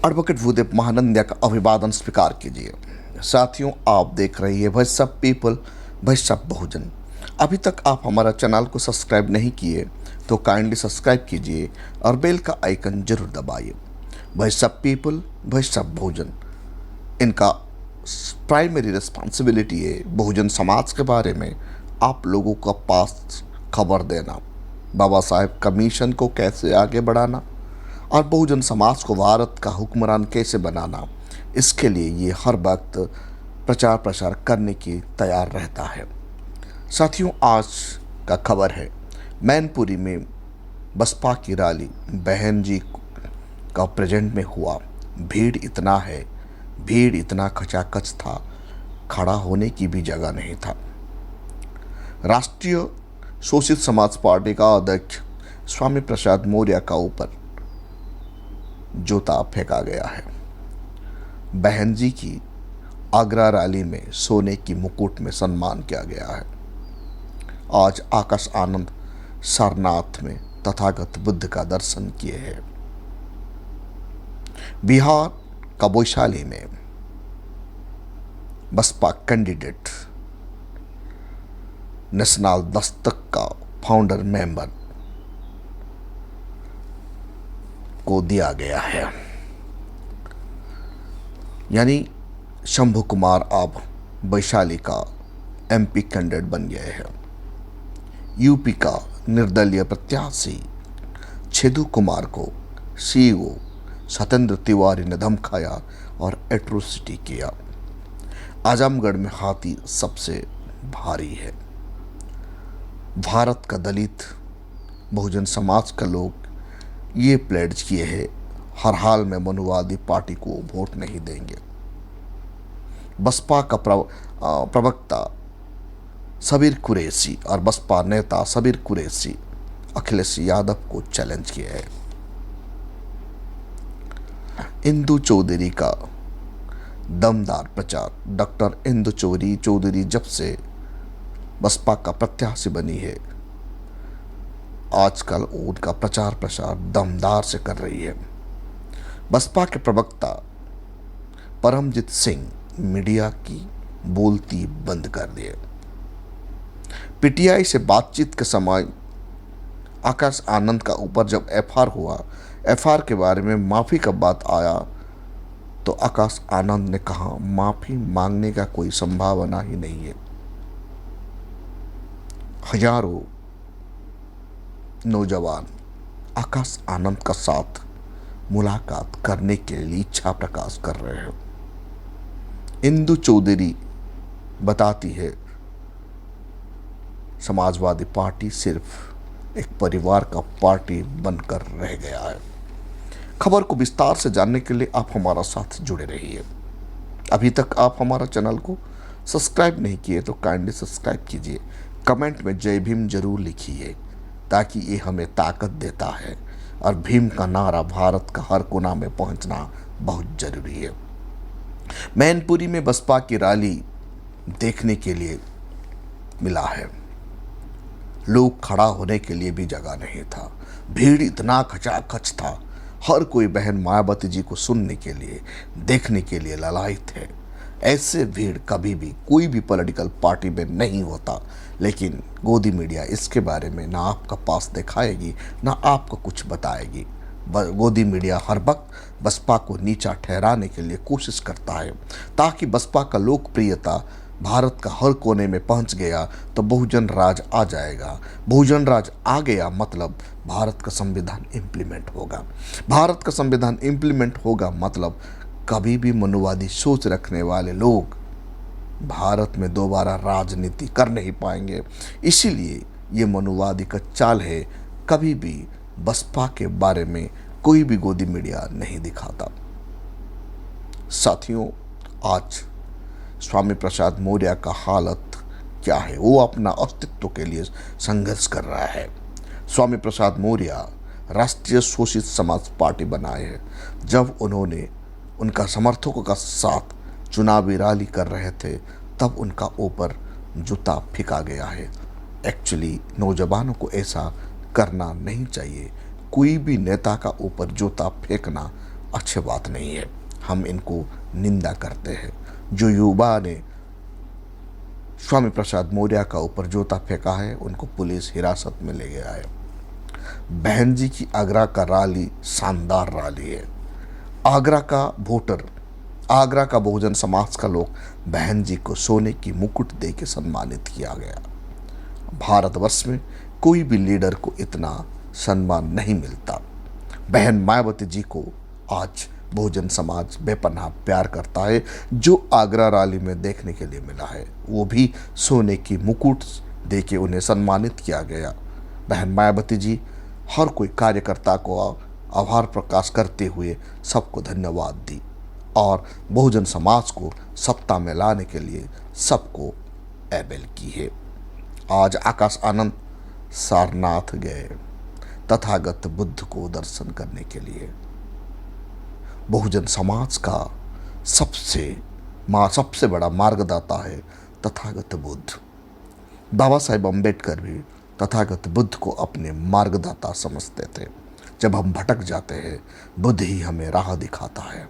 Advocate Bhudev Mahanandia का अभिवादन स्वीकार कीजिए। साथियों, आप देख रही है voice of people, voice of Bahujan. अभी तक आप हमारा चैनल को सब्सक्राइब नहीं किए तो काइंडली सब्सक्राइब कीजिए और बेल का आइकन जरूर दबाइए। Voice of people, voice of Bahujan, इनका प्राइमरी रिस्पॉन्सिबिलिटी है बहुजन समाज के बारे में आप लोगों का पास खबर देना, बाबा साहेब का मिशन को कैसे आगे बढ़ाना और बहुजन समाज को भारत का हुक्मरान कैसे बनाना। इसके लिए ये हर वक्त प्रचार प्रसार करने की तैयार रहता है। साथियों, आज का खबर है मैनपुरी में बसपा की रैली बहन जी का प्रेजेंट में हुआ। भीड़ इतना खचाखच था, खड़ा होने की भी जगह नहीं था। राष्ट्रीय शोषित समाज पार्टी का अध्यक्ष स्वामी प्रसाद मौर्य का ऊपर जूता फेंका गया है। बहन जी की आगरा रैली में सोने की मुकुट में सम्मान किया गया है। आज आकाश आनंद सारनाथ में तथागत बुद्ध का दर्शन किए हैं। बिहार का वैशाली में बसपा कैंडिडेट नेशनल दस्तक का फाउंडर मेंबर को दिया गया है। यानी शंभू कुमार अब वैशाली का एमपी कैंडिडेट बन गए हैं। यूपी का निर्दलीय प्रत्याशी छेदू कुमार को सीईओ सत्येंद्र तिवारी ने धमकाया और एट्रोसिटी किया। आजमगढ़ में हाथी सबसे भारी है। भारत का दलित बहुजन समाज का लोग ये प्लेड्ज किए हैं, हर हाल में मनुवादी पार्टी को वोट नहीं देंगे। बसपा का प्रवक्ता सबीर कुरैशी और बसपा नेता सबीर कुरैशी अखिलेश यादव को चैलेंज किया है। इंदु चौधरी का दमदार प्रचार। डॉक्टर इंदु चौधरी जब से बसपा का प्रत्याशी बनी है, आजकल उनका प्रचार प्रसार दमदार से कर रही है। बसपा के प्रवक्ता परमजीत सिंह मीडिया की बोलती बंद कर दिए। पीटीआई से बातचीत के समय आकाश आनंद का ऊपर जब एफआर हुआ, एफआर के बारे में माफ़ी का बात आया तो आकाश आनंद ने कहा माफ़ी मांगने का कोई संभावना ही नहीं है। हजारों नौजवान आकाश आनंद का साथ मुलाकात करने के लिए इच्छा प्रकाश कर रहे हैं। इंदु चौधरी बताती है समाजवादी पार्टी सिर्फ एक परिवार का पार्टी बनकर रह गया है। खबर को विस्तार से जानने के लिए आप हमारा साथ जुड़े रहिए। अभी तक आप हमारा चैनल को सब्सक्राइब नहीं किए तो काइंडली सब्सक्राइब कीजिए। कमेंट में जय भीम जरूर लिखिए ताकि ये हमें ताकत देता है और भीम का नारा भारत का हर कोना में पहुंचना बहुत जरूरी है। मैनपुरी में बसपा की रैली देखने के लिए मिला है। लोग खड़ा होने के लिए भी जगह नहीं था। भीड़ इतना खचाखच था, हर कोई बहन मायावती जी को सुनने के लिए, देखने के लिए ललायित है। ऐसे भीड़ कभी भी कोई भी पॉलिटिकल पार्टी में नहीं होता, लेकिन गोदी मीडिया इसके बारे में ना आपका पास दिखाएगी ना आपको कुछ बताएगी। गोदी मीडिया हर वक्त बसपा को नीचा ठहराने के लिए कोशिश करता है ताकि बसपा का लोकप्रियता भारत का हर कोने में पहुंच गया तो बहुजन राज आ जाएगा। बहुजन राज आ गया मतलब भारत का संविधान इम्प्लीमेंट होगा। भारत का संविधान इम्प्लीमेंट होगा मतलब कभी भी मनुवादी सोच रखने वाले लोग भारत में दोबारा राजनीति कर नहीं पाएंगे। इसीलिए ये मनुवादी का चाल है। कभी भी बसपा के बारे में कोई भी गोदी मीडिया नहीं दिखाता। साथियों, आज स्वामी प्रसाद मौर्य का हालत क्या है? वो अपना अस्तित्व के लिए संघर्ष कर रहा है। स्वामी प्रसाद मौर्य राष्ट्रीय शोषित समाज पार्टी बनाए हैं। जब उन्होंने उनका समर्थकों का साथ चुनावी रैली कर रहे थे तब उनका ऊपर जूता फेंका गया है। एक्चुअली नौजवानों को ऐसा करना नहीं चाहिए। कोई भी नेता का ऊपर जूता फेंकना अच्छी बात नहीं है, हम इनको निंदा करते हैं। जो युवा ने स्वामी प्रसाद मौर्य का ऊपर जूता फेंका है उनको पुलिस हिरासत में ले गया है। बहन जी की आगरा का रैली शानदार रैली है। आगरा का वोटर, आगरा का बहुजन समाज का लोग बहन जी को सोने की मुकुट दे के सम्मानित किया गया। भारतवर्ष में कोई भी लीडर को इतना सम्मान नहीं मिलता। बहन मायावती जी को आज बहुजन समाज बेपनाह प्यार करता है। जो आगरा रैली में देखने के लिए मिला है वो भी सोने की मुकुट दे के उन्हें सम्मानित किया गया। बहन मायावती जी हर कोई कार्यकर्ता को आभार प्रकाश करते हुए सबको धन्यवाद दी और बहुजन समाज को सत्ता में लाने के लिए सबको एबेल की है। आज आकाश आनंद सारनाथ गए तथागत बुद्ध को दर्शन करने के लिए। बहुजन समाज का सबसे बड़ा मार्गदाता है तथागत बुद्ध। बाबा साहेब अम्बेडकर भी तथागत बुद्ध को अपने मार्गदाता समझते थे। जब हम भटक जाते हैं बुद्ध ही हमें राह दिखाता है।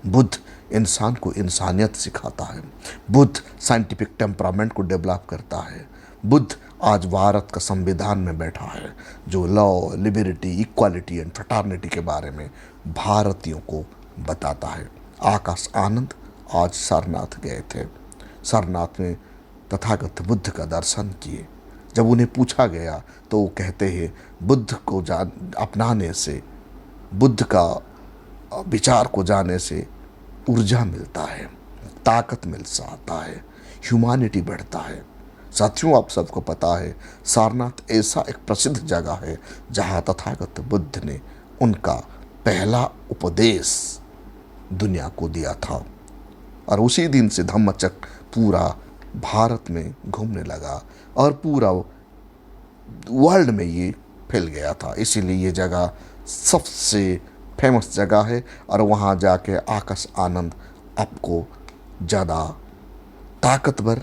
बुद्ध इंसान को इंसानियत सिखाता है। बुद्ध साइंटिफिक टेम्परामेंट को डेवलप करता है। बुद्ध आज भारत का संविधान में बैठा है जो law, liberty, equality and fraternity के बारे में भारतीयों को बताता है। आकाश आनंद आज सारनाथ गए थे। सारनाथ में तथागत बुद्ध का दर्शन किए। जब उन्हें पूछा गया तो वो कहते हैं बुद्ध को अपनाने से, बुद्ध का विचार को जानने से ऊर्जा मिलता है, ताकत मिल जाता है, ह्यूमैनिटी बढ़ता है। साथियों, आप सबको पता है सारनाथ ऐसा एक प्रसिद्ध जगह है जहाँ तथागत बुद्ध ने उनका पहला उपदेश दुनिया को दिया था और उसी दिन से धम्मचक्र पूरा भारत में घूमने लगा और पूरा वर्ल्ड में ये फैल गया था। इसीलिए ये जगह सबसे फेमस जगह है और वहाँ जाके आकाश आनंद आपको ज़्यादा ताकतवर,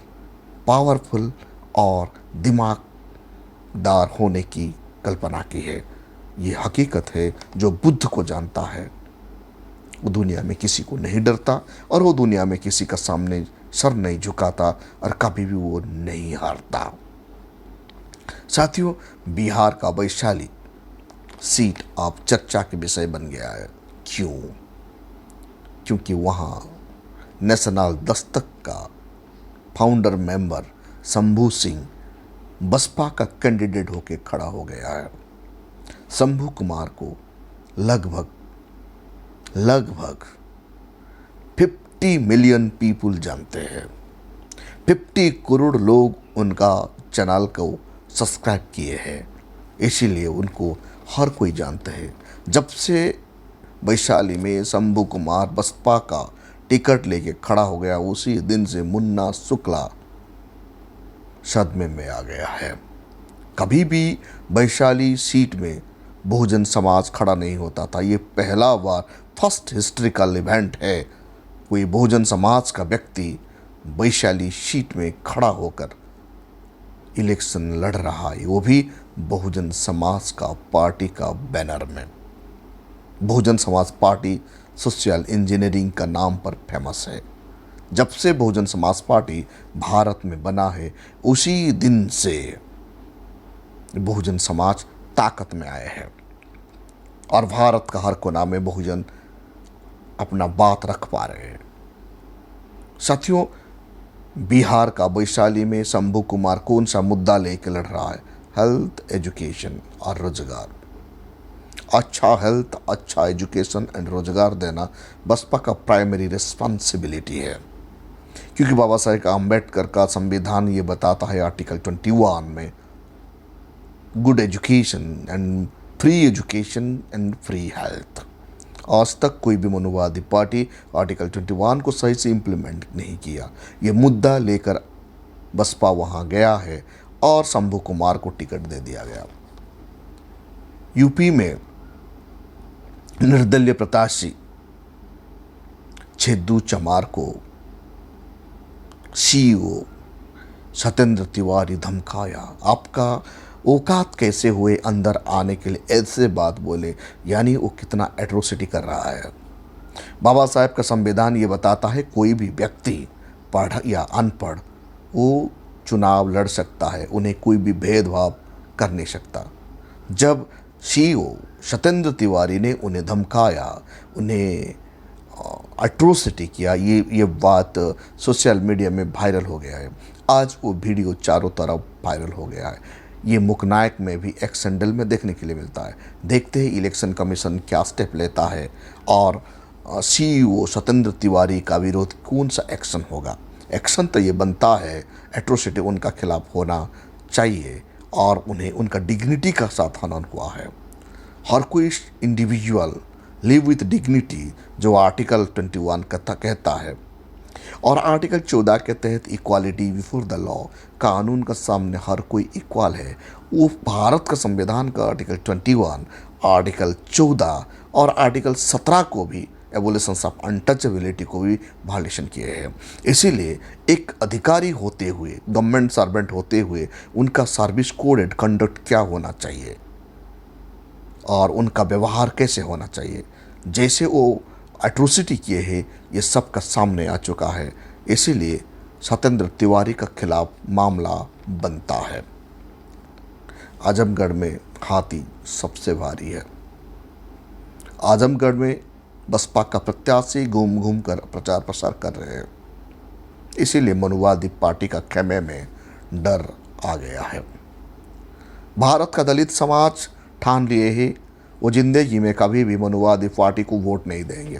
पावरफुल और दिमागदार होने की कल्पना की है। ये हकीकत है। जो बुद्ध को जानता है वो दुनिया में किसी को नहीं डरता और वो दुनिया में किसी का सामने सर नहीं झुकाता और कभी भी वो नहीं हारता। साथियों, बिहार का वैशाली सीट अब चर्चा के विषय बन गया है। क्यों? क्योंकि वहाँ नेशनल दस्तक का फाउंडर मेंबर शंभू सिंह बसपा का कैंडिडेट होकर खड़ा हो गया है। शंभू कुमार को लगभग 50 मिलियन पीपुल जानते हैं। 50 करोड़ लोग उनका चैनल को सब्सक्राइब किए हैं, इसीलिए उनको हर कोई जानता है। जब से वैशाली में शंभू कुमार बसपा का टिकट लेके खड़ा हो गया उसी दिन से मुन्ना शुक्ला सदमे में आ गया है। कभी भी वैशाली सीट में बहुजन समाज खड़ा नहीं होता था। ये पहला बार फर्स्ट हिस्ट्रिकल इवेंट है कोई बहुजन समाज का व्यक्ति वैशाली सीट में खड़ा होकर इलेक्शन लड़ रहा है, वो भी बहुजन समाज का पार्टी का बैनर में। Bahujan Samaj party social engineering का नाम पर फेमस है। जब से बहुजन समाज पार्टी भारत में बना है उसी दिन से बहुजन समाज ताकत में आए हैं और भारत का हर कोना में बहुजन अपना बात रख पा रहे हैं। साथियों, बिहार का वैशाली में शंभू कुमार कौन सा मुद्दा लेकर लड़ रहा है? हेल्थ, एजुकेशन और रोजगार। अच्छा हेल्थ, अच्छा एजुकेशन एंड रोजगार देना बसपा का प्राइमरी रिस्पॉन्सिबिलिटी है, क्योंकि बाबा साहेब अम्बेडकर का संविधान ये बताता है आर्टिकल 21 में good education and free education and free health. आज तक कोई भी मनुवादी पार्टी आर्टिकल 21 को सही से इम्प्लीमेंट नहीं किया। ये मुद्दा लेकर बसपा वहाँ गया है और शंभू कुमार को टिकट दे दिया गया। यूपी में निर्दलीय प्रत्याशी छेदू चमार को सीईओ सत्येंद्र तिवारी धमकाया। आपका औकात कैसे हुए अंदर आने के लिए ऐसे बात बोले? यानी वो कितना एट्रोसिटी कर रहा है। बाबा साहेब का संविधान ये बताता है कोई भी व्यक्ति पढ़ या अनपढ़ वो चुनाव लड़ सकता है, उन्हें कोई भी भेदभाव कर नहीं सकता। जब सीईओ सत्येंद्र तिवारी ने उन्हें धमकाया, उन्हें अट्रोसिटी किया, ये बात सोशल मीडिया में वायरल हो गया है। आज वो वीडियो चारों तरफ वायरल हो गया है। ये मुकनायक में भी एक सैंडल में देखने के लिए मिलता है। देखते ही इलेक्शन कमीशन क्या स्टेप लेता है और सीईओ सत्येंद्र तिवारी का विरोध कौन सा एक्शन होगा। एक्शन तो ये बनता है, एट्रोसिटी उनका खिलाफ होना चाहिए और उन्हें उनका डिग्निटी का साथ हनन हुआ है। हर कोई इंडिविजुअल लिव विथ डिग्निटी जो आर्टिकल 21 कहता है और आर्टिकल 14 के तहत इक्वालिटी बिफोर द लॉ, कानून का सामने हर कोई इक्वल है। वो भारत का संविधान का आर्टिकल 21, आर्टिकल 14 और आर्टिकल 17 को भी, एबोलिशंस ऑफ अनटचेबिलिटी को भी वायलेशन किए हैं। इसीलिए एक अधिकारी होते हुए, गवर्नमेंट सर्वेंट होते हुए उनका सर्विस कोड एंड कंडक्ट क्या होना चाहिए और उनका व्यवहार कैसे होना चाहिए, जैसे वो एट्रोसिटी किए हैं, ये सब का सामने आ चुका है। इसीलिए सत्येंद्र तिवारी का खिलाफ मामला बनता है। आजमगढ़ में हाथी सबसे भारी है। आजमगढ़ में बसपा का प्रत्याशी घूम घूम कर प्रचार प्रसार कर रहे हैं। इसीलिए मनुवादी पार्टी का खेमे में डर आ गया है। भारत का दलित समाज ठान लिए ही वो जिंदगी में कभी भी मनुवादी पार्टी को वोट नहीं देंगे।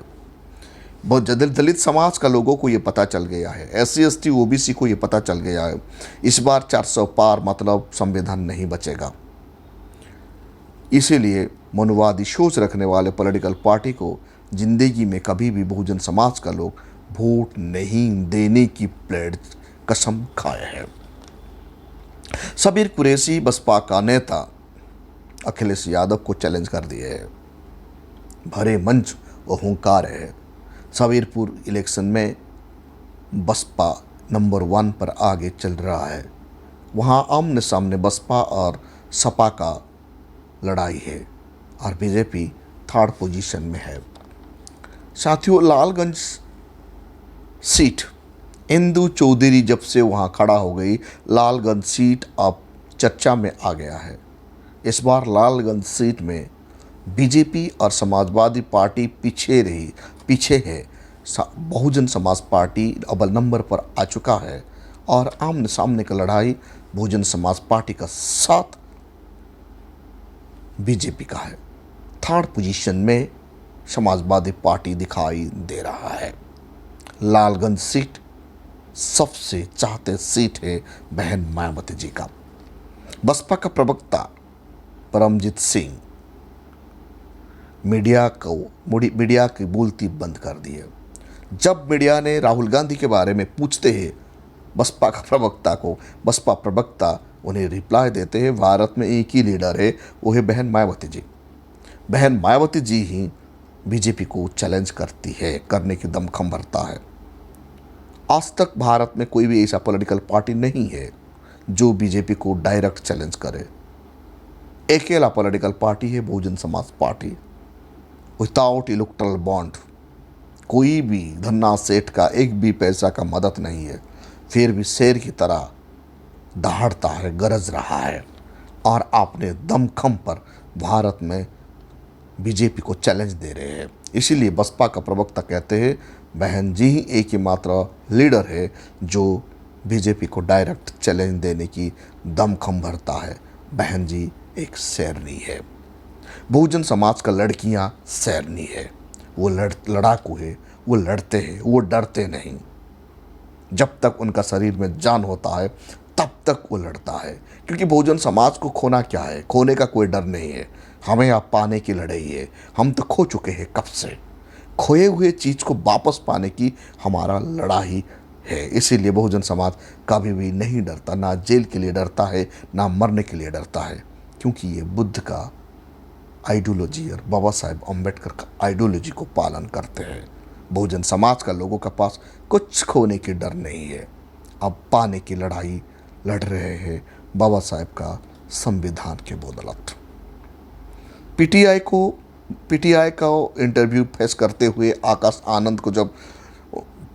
बहुत दलित समाज का लोगों को ये पता चल गया है, SC ST OBC को ये पता चल गया है, इस बार 400 पार मतलब संविधान नहीं बचेगा। इसीलिए मनुवादी सोच रखने वाले पॉलिटिकल पार्टी को जिंदगी में कभी भी बहुजन समाज का लोग वोट नहीं देने की प्लेड कसम खाए हैं। सबीर कुरैशी बसपा का नेता अखिलेश यादव को चैलेंज कर दिए है। भरे मंच वो हुंकार है। सबीरपुर इलेक्शन में बसपा नंबर 1 पर आगे चल रहा है। वहाँ आमने सामने बसपा और सपा का लड़ाई है और बीजेपी 3rd पोजीशन में है। साथियों, लालगंज सीट इंदु चौधरी जब से वहाँ खड़ा हो गई, लालगंज सीट अब चर्चा में आ गया है। इस बार लालगंज सीट में बीजेपी और समाजवादी पार्टी पीछे है। बहुजन समाज पार्टी अव्वल नंबर पर आ चुका है और आमने सामने का लड़ाई बहुजन समाज पार्टी का साथ बीजेपी का है। 3rd पोजीशन में समाजवादी पार्टी दिखाई दे रहा है। लालगंज सीट सबसे चाहते सीट है बहन मायावती जी का। बसपा का प्रवक्ता परमजीत सिंह मीडिया की बोलती बंद कर दी है। जब मीडिया ने राहुल गांधी के बारे में पूछते हैं बसपा प्रवक्ता उन्हें रिप्लाई देते हैं, भारत में एक ही लीडर है, वो है बहन मायावती जी। बहन मायावती जी ही बीजेपी को चैलेंज करने की दमखम भरता है। आज तक भारत में कोई भी ऐसा पॉलिटिकल पार्टी नहीं है जो बीजेपी को डायरेक्ट चैलेंज करे। अकेला पॉलिटिकल पार्टी है Bahujan Samaj party, without electoral bond. कोई भी धन्ना सेठ का एक भी पैसा का मदद नहीं है, फिर भी शेर की तरह दहाड़ता है, गरज रहा है और अपने दमखम पर भारत में बीजेपी को चैलेंज दे रहे हैं। इसीलिए बसपा का प्रवक्ता कहते हैं बहन जी ही एक ही मात्र लीडर है जो बीजेपी को डायरेक्ट चैलेंज देने की दमखम भरता है। बहन जी एक शेरनी है। बहुजन समाज का लड़कियां शेरनी है, वो लड़ाकू है, वो लड़ते हैं, वो डरते नहीं। जब तक उनका शरीर में जान होता है तब तक वो लड़ता है, क्योंकि बहुजन समाज को खोना क्या है, खोने का कोई डर नहीं है। हमें आप पाने की लड़ाई है, हम तो खो चुके हैं कब से। खोए हुए चीज़ को वापस पाने की हमारा लड़ाई है। इसीलिए बहुजन समाज कभी भी नहीं डरता, ना जेल के लिए डरता है, ना मरने के लिए डरता है, क्योंकि ये बुद्ध का आइडियोलॉजी और बाबा साहेब अम्बेडकर का आइडियोलॉजी को पालन करते हैं। बहुजन समाज का लोगों के पास कुछ खोने की डर नहीं है। अब पाने की लड़ाई लड़ रहे हैं बाबा साहेब का संविधान के बदौलत। पीटीआई को पीटीआई का इंटरव्यू फेस करते हुए आकाश आनंद को जब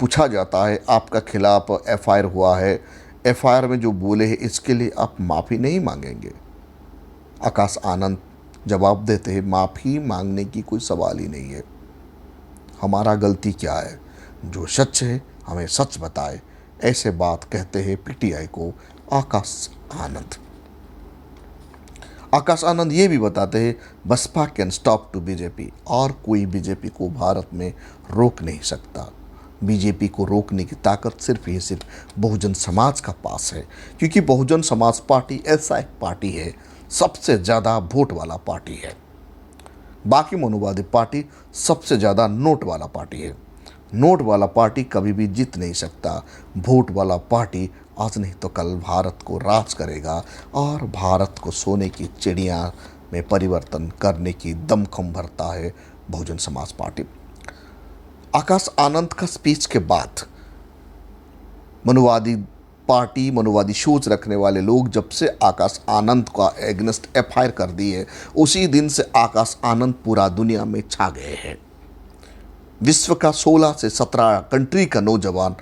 पूछा जाता है आपका खिलाफ एफआईआर हुआ है, एफआईआर में जो बोले हैं इसके लिए आप माफ़ी नहीं मांगेंगे? आकाश आनंद जवाब देते हैं माफ़ी मांगने की कोई सवाल ही नहीं है, हमारा गलती क्या है, जो सच है हमें सच बताए। ऐसे बात कहते हैं पीटीआई को आकाश आनंद। आकाश आनंद ये भी बताते हैं Baspa can stop to BJP, और कोई बीजेपी को भारत में रोक नहीं सकता। बीजेपी को रोकने की ताकत सिर्फ ही सिर्फ बहुजन समाज का पास है, क्योंकि बहुजन समाज पार्टी ऐसा एक पार्टी है, सबसे ज़्यादा वोट वाला पार्टी है। बाकी मनुवादी पार्टी सबसे ज़्यादा नोट वाला पार्टी है। नोट वाला पार्टी कभी भी जीत नहीं सकता। वोट वाला पार्टी आज नहीं तो कल भारत को राज करेगा और भारत को सोने की चिड़िया में परिवर्तन करने की दमखम भरता है बहुजन समाज पार्टी। आकाश आनंद का स्पीच के बाद मनुवादी पार्टी, मनुवादी सोच रखने वाले लोग जब से आकाश आनंद का एगेंस्ट एफआईआर कर दी है, उसी दिन से आकाश आनंद पूरा दुनिया में छा गए हैं। विश्व का 16 से 17 कंट्री का नौजवान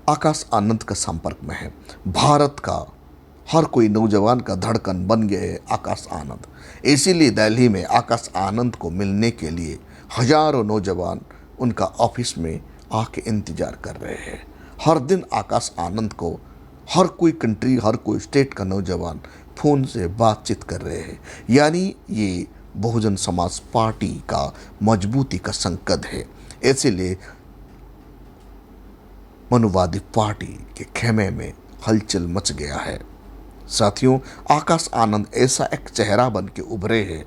आकाश आनंद के संपर्क में है। भारत का हर कोई नौजवान का धड़कन बन गए हैं आकाश आनंद। इसीलिए दिल्ली में आकाश आनंद को मिलने के लिए हजारों नौजवान उनका ऑफिस में आके इंतजार कर रहे हैं। हर दिन आकाश आनंद को हर कोई कंट्री, हर कोई स्टेट का नौजवान फ़ोन से बातचीत कर रहे हैं। यानी ये बहुजन समाज पार्टी का मजबूती का संकेत है। इसीलिए मनुवादी पार्टी के खेमे में हलचल मच गया है। साथियों, आकाश आनंद ऐसा एक चेहरा बन के उभरे हैं,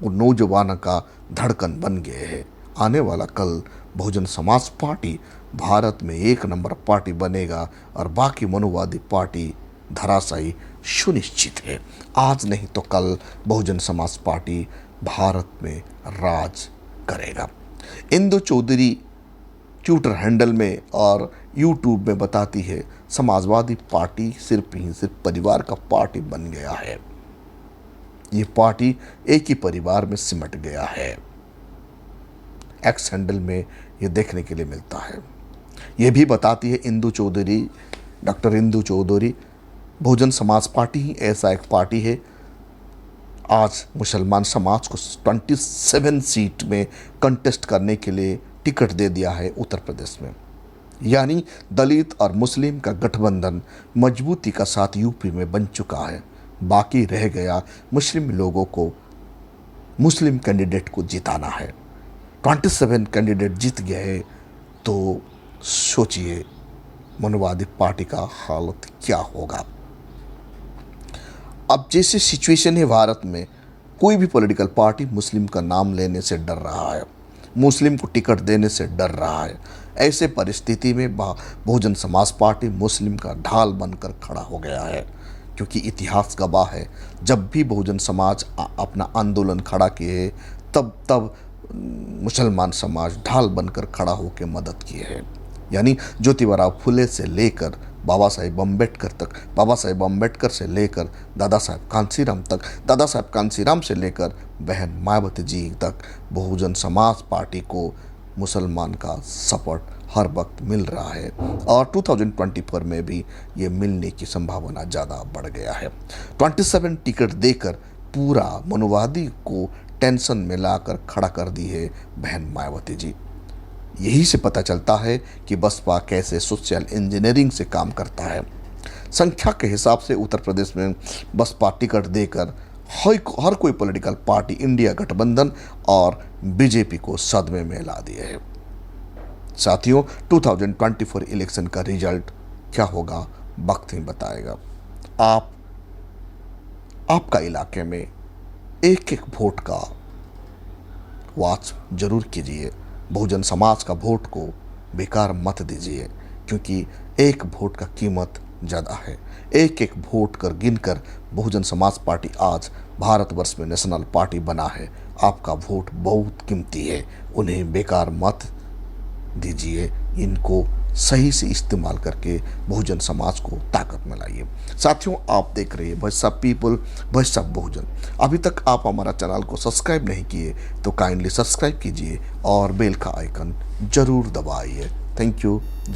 वो नौजवानों का धड़कन बन गए हैं। आने वाला कल बहुजन समाज पार्टी भारत में एक नंबर पार्टी बनेगा और बाकी मनुवादी पार्टी धराशायी सुनिश्चित है। आज नहीं तो कल बहुजन समाज पार्टी भारत में राज करेगा। इंदु चौधरी ट्विटर हैंडल में और यूट्यूब में बताती है समाजवादी पार्टी सिर्फ ही सिर्फ परिवार का पार्टी बन गया है। ये पार्टी एक ही परिवार में सिमट गया है। एक्स हैंडल में ये देखने के लिए मिलता है। ये भी बताती है इंदु चौधरी, डॉक्टर इंदु चौधरी, बहुजन समाज पार्टी ही ऐसा एक पार्टी है आज मुसलमान समाज को 27 सीट में कंटेस्ट करने के लिए टिकट दे दिया है उत्तर प्रदेश में। यानी दलित और मुस्लिम का गठबंधन मजबूती का साथ यूपी में बन चुका है। बाकी रह गया मुस्लिम लोगों को मुस्लिम कैंडिडेट को जिताना है। 27 कैंडिडेट जीत गए तो सोचिए मनुवादी पार्टी का हालत क्या होगा। अब जैसे सिचुएशन है भारत में, कोई भी पॉलिटिकल पार्टी मुस्लिम का नाम लेने से डर रहा है, मुस्लिम को टिकट देने से डर रहा है। ऐसे परिस्थिति में बहुजन समाज पार्टी मुस्लिम का ढाल बनकर खड़ा हो गया है, क्योंकि इतिहास गवाह है जब भी बहुजन समाज अपना आंदोलन खड़ा किए तब मुसलमान समाज ढाल बनकर खड़ा होकर मदद किए है। यानी ज्योतिबा फुले से लेकर बाबा साहेब अम्बेडकर तक, बाबा साहेब अम्बेडकर से लेकर दादा साहेब कांसीराम तक, दादा साहेब कांसीराम से लेकर बहन मायावती जी तक बहुजन समाज पार्टी को मुसलमान का सपोर्ट हर वक्त मिल रहा है और 2024 में भी ये मिलने की संभावना ज़्यादा बढ़ गया है। 27 टिकट देकर पूरा मनुवादी को टेंशन में लाकर खड़ा कर दी है बहन मायावती जी। यही से पता चलता है कि बसपा कैसे सोशल इंजीनियरिंग से काम करता है। संख्या के हिसाब से उत्तर प्रदेश में बसपा टिकट देकर हर कोई पॉलिटिकल पार्टी इंडिया गठबंधन और बीजेपी को सदमे में ला दिए है। साथियों, 2024 इलेक्शन का रिजल्ट क्या होगा वक्त ही बताएगा। आपका इलाके में एक एक वोट का वॉच जरूर कीजिए। बहुजन समाज का वोट को बेकार मत दीजिए, क्योंकि एक वोट का कीमत ज़्यादा है। एक एक वोट कर गिनकर बहुजन समाज पार्टी आज भारतवर्ष में नेशनल पार्टी बना है। आपका वोट बहुत कीमती है, उन्हें बेकार मत दीजिए। इनको सही से इस्तेमाल करके बहुजन समाज को ताकत में लाइए। साथियों, आप देख रहे हैं voice of people, voice of Bahujan. अभी तक आप हमारा चैनल को सब्सक्राइब नहीं किए तो काइंडली सब्सक्राइब कीजिए और बेल का आइकन जरूर दबाइए। Thank you. जय